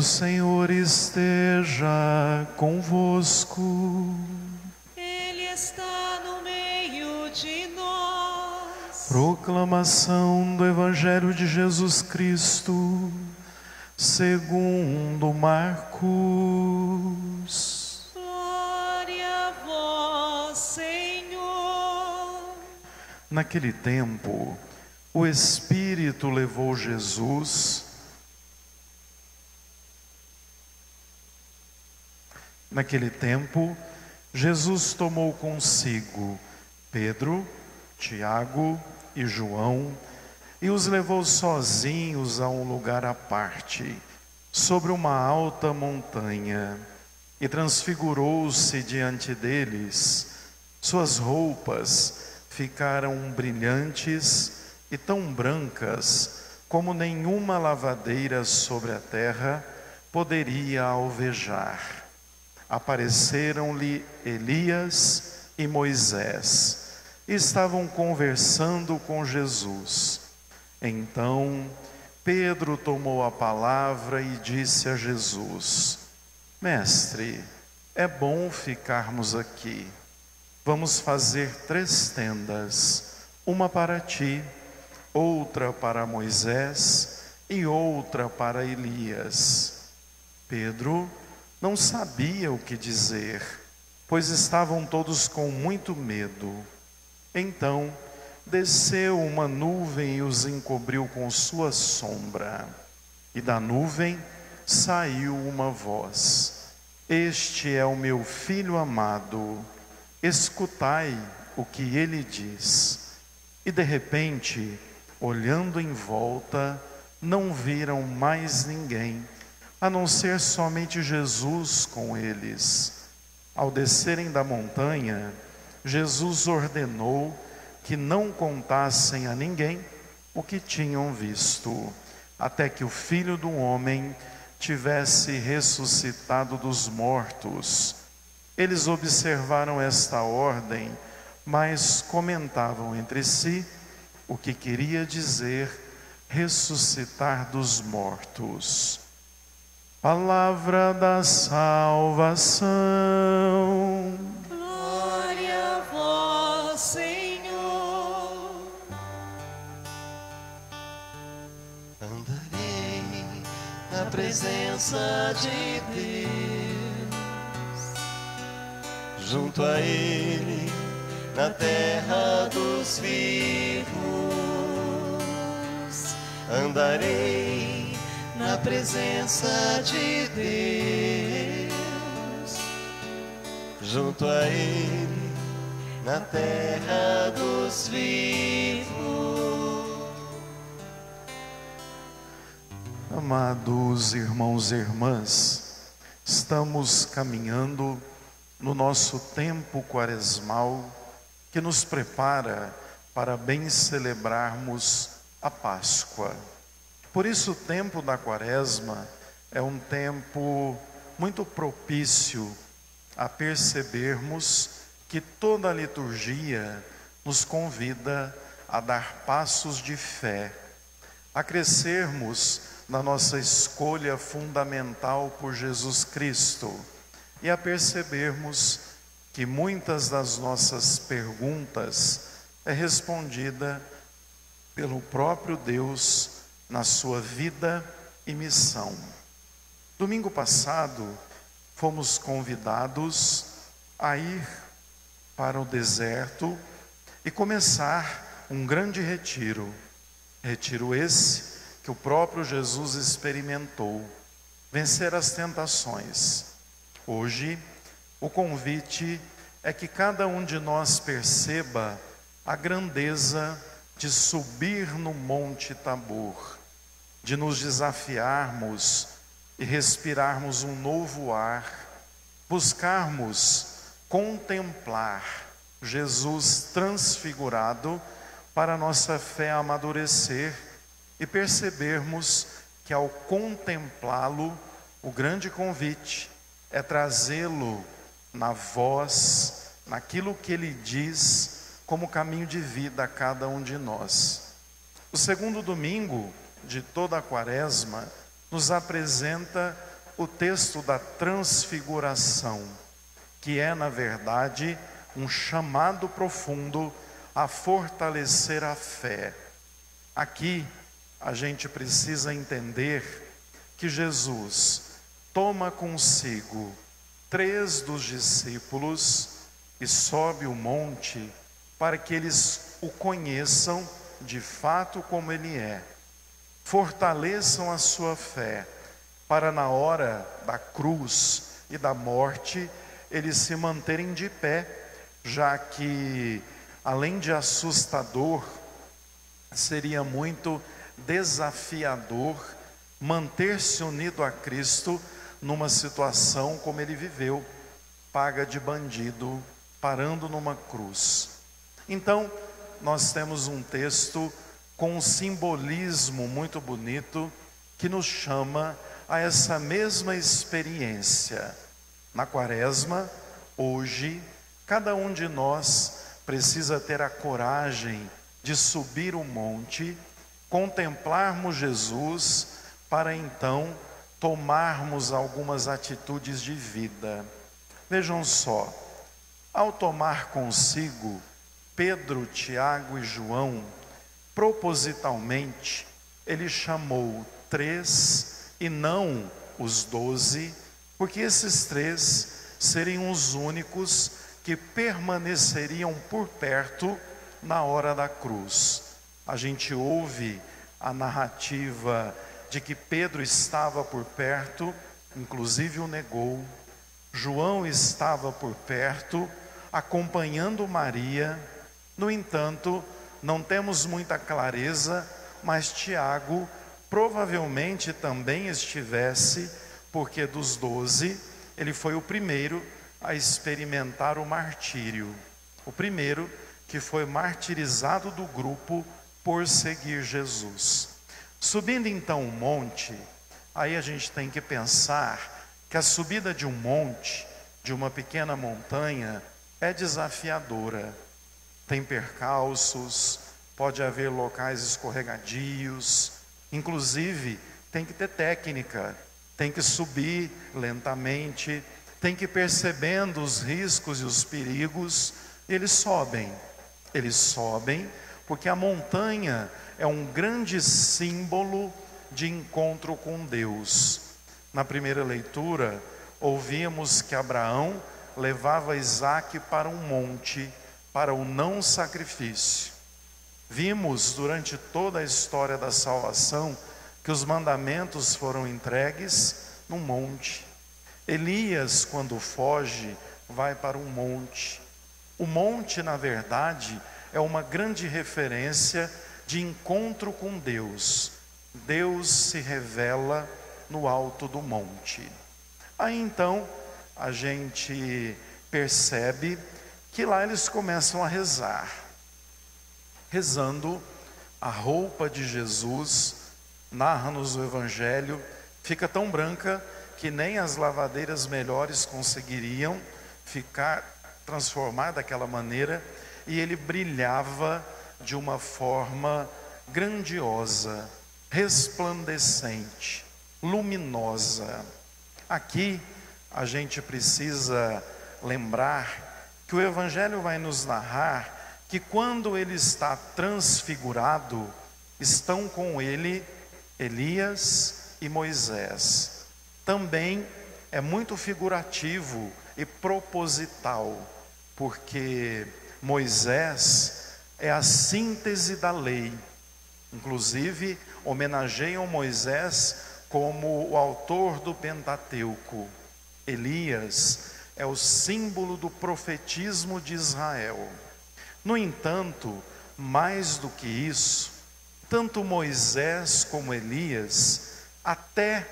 O Senhor esteja convosco. Ele está no meio de nós. Proclamação do Evangelho de Jesus Cristo, segundo Marcos. Glória a vós, Senhor. Naquele tempo, o Espírito levou Jesus. Naquele tempo, Jesus tomou consigo Pedro, Tiago e João e os levou sozinhos a um lugar à parte, sobre uma alta montanha, e transfigurou-se diante deles. Suas roupas ficaram brilhantes e tão brancas como nenhuma lavadeira sobre a terra poderia alvejar. Apareceram-lhe Elias e Moisés, e estavam conversando com Jesus. Então Pedro tomou a palavra e disse a Jesus: Mestre, é bom ficarmos aqui. Vamos fazer 3 tendas, uma para ti, outra para Moisés e outra para Elias. Pedro não sabia o que dizer, pois estavam todos com muito medo. Então desceu uma nuvem e os encobriu com sua sombra. E da nuvem saiu uma voz: Este é o meu filho amado, escutai o que ele diz. E de repente, olhando em volta, não viram mais ninguém, a não ser somente Jesus com eles. Ao descerem da montanha, Jesus ordenou que não contassem a ninguém o que tinham visto, até que o Filho do Homem tivesse ressuscitado dos mortos. Eles observaram esta ordem, mas comentavam entre si o que queria dizer ressuscitar dos mortos. Palavra da salvação. Glória a vós, Senhor. Andarei na presença de Deus, junto a Ele, na terra dos vivos. Andarei na presença de Deus, junto a Ele, na terra dos vivos. Amados irmãos e irmãs, estamos caminhando no nosso tempo quaresmal que nos prepara para bem celebrarmos a Páscoa. Por isso o tempo da Quaresma é um tempo muito propício a percebermos que toda a liturgia nos convida a dar passos de fé, a crescermos na nossa escolha fundamental por Jesus Cristo e a percebermos que muitas das nossas perguntas é respondida pelo próprio Deus na sua vida e missão. Domingo passado, fomos convidados a ir para o deserto e começar um grande retiro. Retiro esse que o próprio Jesus experimentou, vencer as tentações. Hoje, o convite é que cada um de nós perceba a grandeza de subir no Monte Tabor, de nos desafiarmos e respirarmos um novo ar, buscarmos contemplar Jesus transfigurado para a nossa fé amadurecer e percebermos que ao contemplá-lo, o grande convite é trazê-lo na voz, naquilo que ele diz como caminho de vida a cada um de nós. O segundo domingo de toda a Quaresma nos apresenta o texto da transfiguração, que é, na verdade, um chamado profundo a fortalecer a fé. Aqui a gente precisa entender que Jesus toma consigo 3 dos discípulos e sobe o monte para que eles o conheçam de fato como ele é, fortaleçam a sua fé, para na hora da cruz e da morte eles se manterem de pé, já que, além de assustador, seria muito desafiador manter-se unido a Cristo numa situação como ele viveu, paga de bandido, parando numa cruz. Então, nós temos um texto com um simbolismo muito bonito que nos chama a essa mesma experiência. Na Quaresma, hoje, cada um de nós precisa ter a coragem de subir o monte, contemplarmos Jesus, para então tomarmos algumas atitudes de vida. Vejam só, ao tomar consigo Pedro, Tiago e João, propositalmente, ele chamou 3 e não os 12, porque esses 3 seriam os únicos que permaneceriam por perto na hora da cruz. A gente ouve a narrativa de que Pedro estava por perto, inclusive o negou. João estava por perto, acompanhando Maria. No entanto, não temos muita clareza, mas Tiago provavelmente também estivesse, porque dos 12, ele foi o primeiro a experimentar o martírio. O primeiro que foi martirizado do grupo por seguir Jesus. Subindo então um monte, aí a gente tem que pensar que a subida de um monte, de uma pequena montanha, é desafiadora. Tem percalços, pode haver locais escorregadios, inclusive tem que ter técnica, tem que subir lentamente, tem que ir percebendo os riscos e os perigos. Eles sobem porque a montanha é um grande símbolo de encontro com Deus. Na primeira leitura, ouvimos que Abraão levava Isaque para um monte, para o não sacrifício. Vimos durante toda a história da salvação que os mandamentos foram entregues num monte. Elias, quando foge, vai para um monte. O monte, na verdade, é uma grande referência de encontro com Deus. Deus se revela no alto do monte. Aí então a gente percebe que lá eles começam a rezar. Rezando, a roupa de Jesus, narra-nos o Evangelho, fica tão branca que nem as lavadeiras melhores conseguiriam transformar daquela maneira, e ele brilhava de uma forma grandiosa, resplandecente, luminosa. Aqui a gente precisa lembrar que o Evangelho vai nos narrar que quando ele está transfigurado, estão com ele Elias e Moisés. Também é muito figurativo e proposital, porque Moisés é a síntese da lei. Inclusive, homenageiam Moisés como o autor do Pentateuco. Elias é o símbolo do profetismo de Israel. No entanto, mais do que isso, tanto Moisés como Elias, até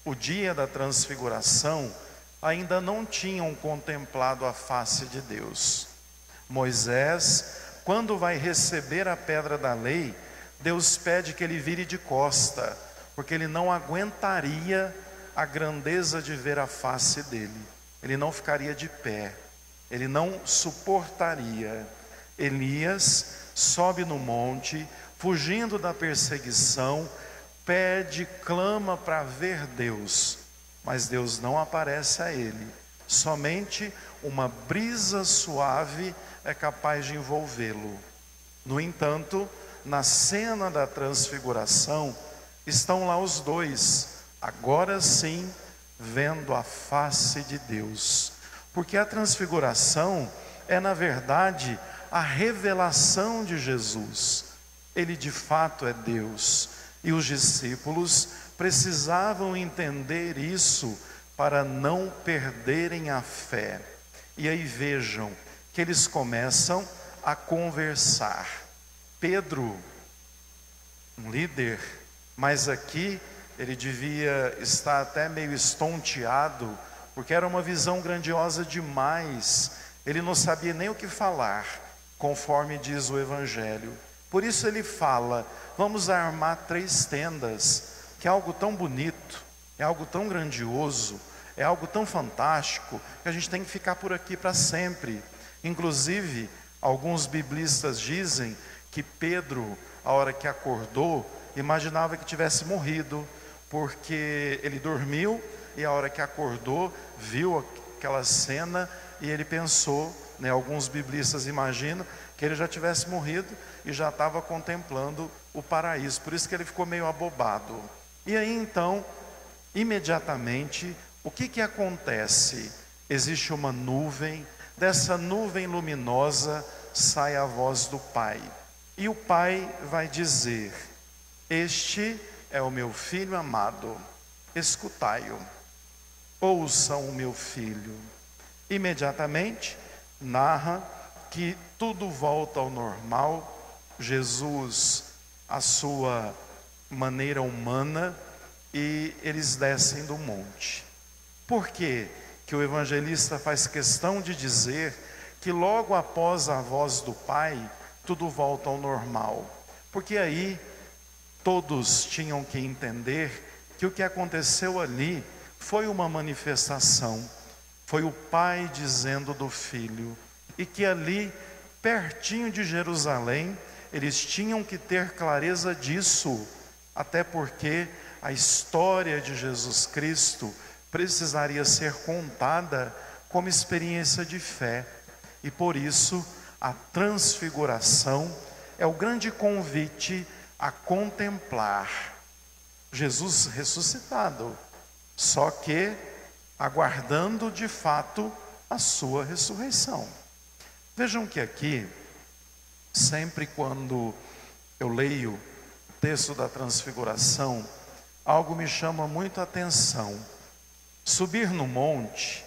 o dia da transfiguração, ainda não tinham contemplado a face de Deus. Moisés, quando vai receber a pedra da lei, Deus pede que ele vire de costa, porque ele não aguentaria a grandeza de ver a face dele. Ele não ficaria de pé, ele não suportaria. Elias sobe no monte, fugindo da perseguição, pede, clama para ver Deus. mas Deus não aparece a ele. Somente uma brisa suave é capaz de envolvê-lo. No entanto, na cena da transfiguração, estão lá os dois, agora sim, vendo a face de Deus. Porque a transfiguração é, na verdade, a revelação de Jesus. Ele de fato é Deus. E os discípulos precisavam entender isso para não perderem a fé. E aí vejam que eles começam a conversar. Pedro, um líder, mas aqui ele devia estar até meio estonteado, porque era uma visão grandiosa demais. Ele não sabia nem o que falar, conforme diz o Evangelho. Por isso ele fala: vamos armar 3 tendas, que é algo tão bonito, é algo tão grandioso, é algo tão fantástico, que a gente tem que ficar por aqui para sempre. Inclusive, alguns biblistas dizem que Pedro, a hora que acordou, imaginava que tivesse morrido, porque ele dormiu e a hora que acordou, viu aquela cena e ele pensou, né, alguns biblistas imaginam que ele já tivesse morrido e já estava contemplando o paraíso. Por isso que ele ficou meio abobado. E aí então, imediatamente, o que acontece? Existe uma nuvem, dessa nuvem luminosa sai a voz do Pai. E o Pai vai dizer: este é o meu filho amado, escutai-o. Ouçam o meu filho. Imediatamente narra que tudo volta ao normal. Jesus, a sua maneira humana, e eles descem do monte. Por quê que o evangelista faz questão de dizer que logo após a voz do Pai, tudo volta ao normal? Porque aí todos tinham que entender que o que aconteceu ali foi uma manifestação, foi o Pai dizendo do Filho, e que ali, pertinho de Jerusalém, eles tinham que ter clareza disso, até porque a história de Jesus Cristo precisaria ser contada como experiência de fé, e por isso a transfiguração é o grande convite a contemplar Jesus ressuscitado, só que aguardando de fato a sua ressurreição. Vejam que aqui, sempre quando eu leio o texto da transfiguração, algo me chama muito a atenção. Subir no monte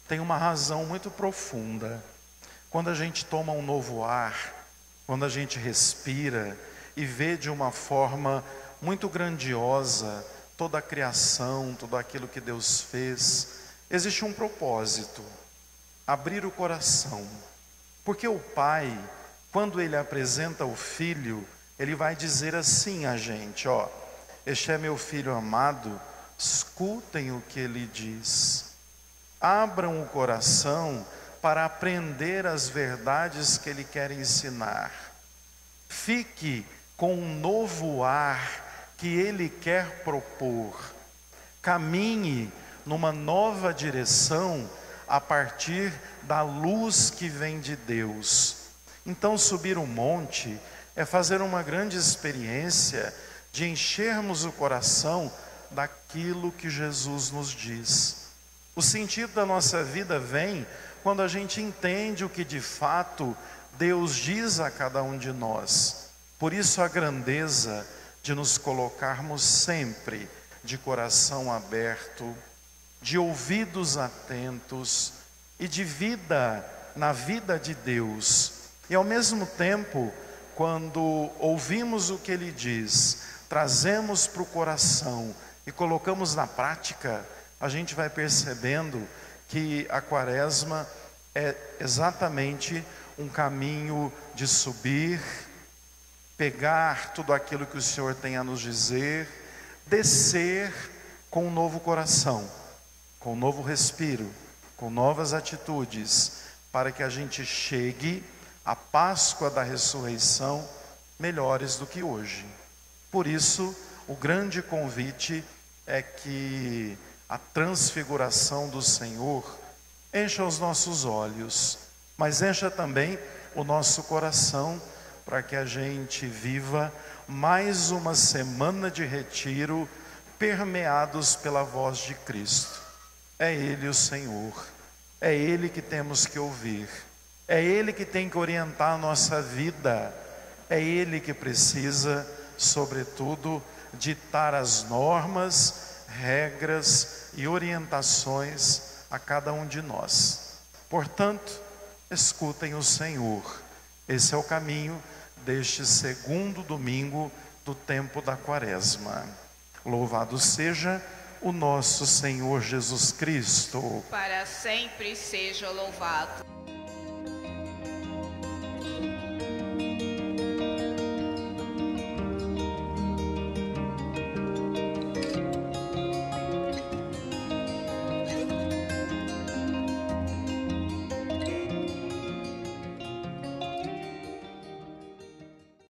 tem uma razão muito profunda. Quando a gente toma um novo ar, quando a gente respira e vê de uma forma muito grandiosa toda a criação, tudo aquilo que Deus fez, existe um propósito: abrir o coração. Porque o Pai, quando Ele apresenta o Filho, Ele vai dizer assim a gente: ó, este é meu Filho amado, escutem o que Ele diz. Abram o coração para aprender as verdades que Ele quer ensinar. Fique com um novo ar que Ele quer propor. Caminhe numa nova direção a partir da luz que vem de Deus. Então, subir um monte é fazer uma grande experiência de enchermos o coração daquilo que Jesus nos diz. O sentido da nossa vida vem quando a gente entende o que de fato Deus diz a cada um de nós. Por isso a grandeza de nos colocarmos sempre de coração aberto, de ouvidos atentos e de vida na vida de Deus. E ao mesmo tempo, quando ouvimos o que Ele diz, trazemos para o coração e colocamos na prática, a gente vai percebendo que a Quaresma é exatamente um caminho de subir, pegar tudo aquilo que o Senhor tem a nos dizer, descer com um novo coração, com um novo respiro, com novas atitudes, para que a gente chegue à Páscoa da ressurreição melhores do que hoje. Por isso, o grande convite é que a transfiguração do Senhor, encha os nossos olhos, mas encha também o nosso coração, para que a gente viva mais uma semana de retiro, permeados pela voz de Cristo. É Ele o Senhor, é Ele que temos que ouvir, é Ele que tem que orientar a nossa vida, é Ele que precisa, sobretudo, ditar as normas, regras e orientações a cada um de nós. Portanto, escutem o Senhor. Esse é o caminho deste segundo domingo do tempo da Quaresma. Louvado seja o nosso Senhor Jesus Cristo. Para sempre seja louvado.